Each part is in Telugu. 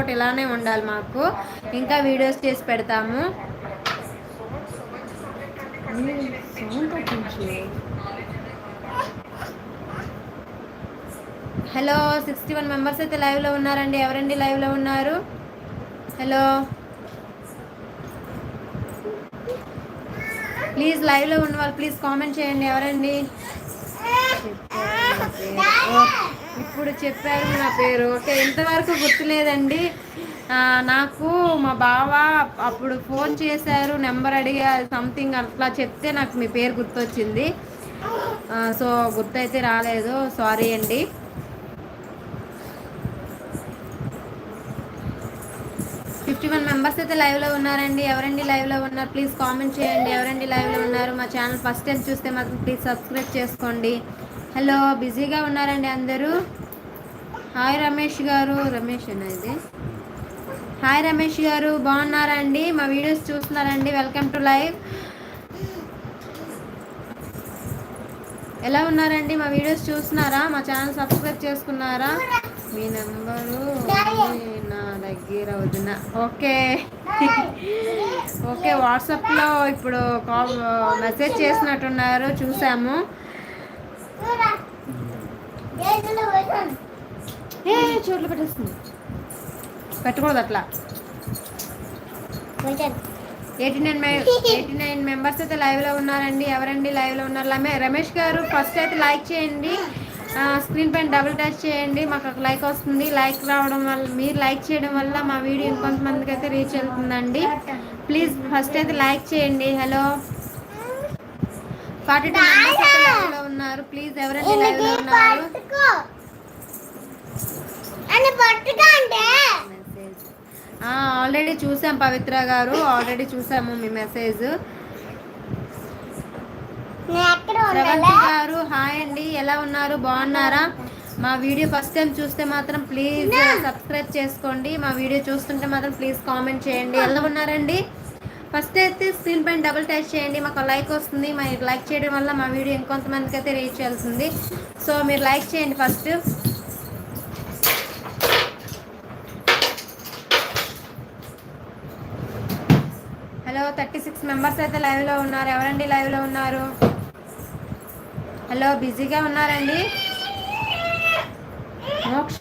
సపోర్ట్ ఇలానే ఉండాలి మాకు, ఇంకా వీడియోస్ చేసి పెడతాము. హలో 61 మెంబర్స్ అయితే లైవ్లో ఉన్నారండి. ఎవరండి లైవ్లో ఉన్నారు? హలో ప్లీజ్ లైవ్లో ఉన్న వాళ్ళు ప్లీజ్ కామెంట్ చేయండి. ఎవరండి? ఇప్పుడు చెప్పారు నా పేరు. ఓకే, ఇంతవరకు గుర్తులేదండి నాకు. మా బావ అప్పుడు ఫోన్ చేశారు, నెంబర్ అడిగా సంథింగ్ అట్లా చెప్తే నాకు మీ పేరు గుర్తొచ్చింది. సో గుర్తయితే రాలేదు, సారీ అండి. 51 మెంబర్స్ అయితే లైవ్లో ఉన్నారండి. ఎవరండి లైవ్లో ఉన్నారు? ప్లీజ్ కామెంట్ చేయండి. ఎవరండి లైవ్లో ఉన్నారు? మా ఛానల్ ఫస్ట్ టైం చూస్తే మాత్రం ప్లీజ్ సబ్స్క్రైబ్ చేసుకోండి. హలో, బిజీగా ఉన్నారండి అందరూ? హాయ్ రమేష్ గారు. రమేష్ అన్న ఇది. హాయ్ రమేష్ గారు, బాగున్నారా అండి? మా వీడియోస్ చూస్తున్నారండి. Welcome to live. ఎలా ఉన్నారండి? మా వీడియోస్ చూస్తున్నారా? మా ఛానల్ సబ్స్క్రైబ్ చేసుకున్నారా? మీ నెంబరు నా దగ్గర వదిన. ఓకే ఓకే, వాట్సాప్లో ఇప్పుడు మెసేజ్ చేసినట్టున్నారు, చూసాము. చోట్లు పెట్టేస్తుంది, పెట్టకూడదు అట్లా. 89 మెంబర్స్ అయితే లైవ్లో ఉన్నారండి. ఎవరండి లైవ్లో ఉన్నారు? రమేష్ గారు, ఫస్ట్ అయితే లైక్ చేయండి. స్క్రీన్ పైన డబుల్ టచ్ చేయండి, మాకు ఒక లైక్ వస్తుంది. లైక్ రావడం వల్ల, మీరు లైక్ చేయడం వల్ల మా వీడియో ఇంకొంతమందికి అయితే రీచ్ అవుతుందండి. ప్లీజ్ ఫస్ట్ అయితే లైక్ చేయండి. హలో, 42 మెంబర్స్ అయితే లైవ్లో ఉన్నారు. ప్లీజ్ ఎవరండి లైవ్లో ఉన్నారు? ఆల్రెడీ చూసాం పవిత్ర గారు, ఆల్రెడీ చూసాము మీ మెసేజ్. శ్రవంతి గారు, హాయ్ అండి, ఎలా ఉన్నారు? బాగున్నారా? మా వీడియో ఫస్ట్ టైం చూస్తే మాత్రం ప్లీజ్ సబ్స్క్రైబ్ చేసుకోండి. మా వీడియో చూస్తుంటే మాత్రం ప్లీజ్ కామెంట్ చేయండి. ఎలా ఉన్నారండి? ఫస్ట్ అయితే స్క్రీన్ పైన డబుల్ టచ్ చేయండి, మాకు లైక్ వస్తుంది. మీరు లైక్ చేయడం వల్ల మా వీడియో ఇంకొంతమందికి అయితే రీచ్ అవుతుంది. సో మీరు లైక్ చేయండి ఫస్ట్. హలో, 36 మెంబర్స్ అయితే లైవ్లో ఉన్నారు. ఎవరండి లైవ్లో ఉన్నారు? హలో, బిజీగా ఉన్నారండి? మోక్ష,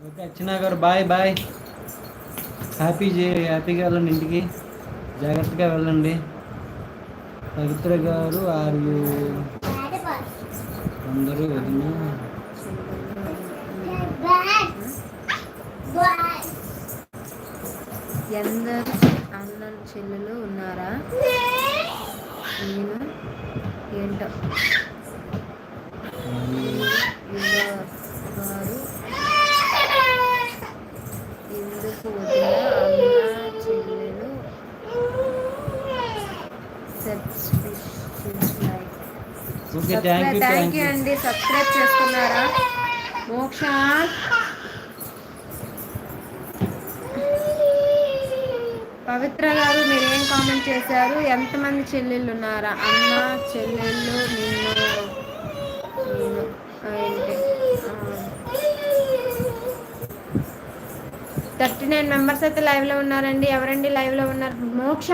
ఓకే అర్చన గారు, బాయ్ బాయ్. హ్యాపీగా వెళ్ళండి ఇంటికి, జాగ్రత్తగా వెళ్ళండి. పవిత్ర గారు, ఆర్యు అందరూ వదిన ఎందరు అన్నలు చెల్లెలు ఉన్నారా? నేను ఏంటో గారు ఎందుకు వదిన అన్న చెల్లెలు థ్యాంక్ యూ అండి. సబ్స్క్రైబ్ చేసుకున్నారా? మోక్ష, పవిత్ర గారు, మీరు ఏం కామెంట్ చేశారు? ఎంతమంది చెల్లెళ్ళు ఉన్నారా? అన్న చెల్లెళ్ళు నిన్ను 39 మెంబర్స్ అయితే లైవ్లో ఉన్నారండి. ఎవరండి లైవ్లో ఉన్నారు? మోక్ష,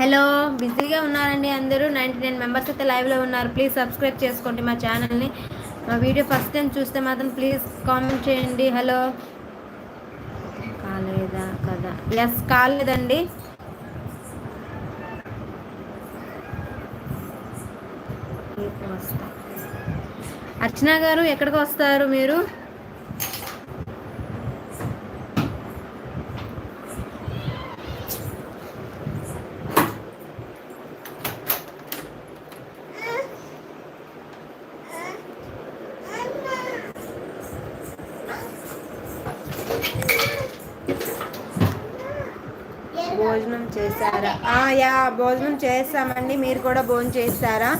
హలో, బిజీగా ఉన్నారండి అందరూ. 99 మెంబర్స్ అయితే లైవ్లో ఉన్నారు. ప్లీజ్ సబ్స్క్రైబ్ చేసుకోండి మా ఛానల్ని. మా వీడియో ఫస్ట్ టైం చూస్తే మాత్రం ప్లీజ్ కామెంట్ చేయండి. హలో, కాలేదా కదా? ఎస్, కాలేదండి. అర్చన గారు, ఎక్కడికి వస్తారు మీరు? భోజనం చేశారా? యా, భోజనం చేస్తామండి. మీరు కూడా భోజనం చేస్తారా?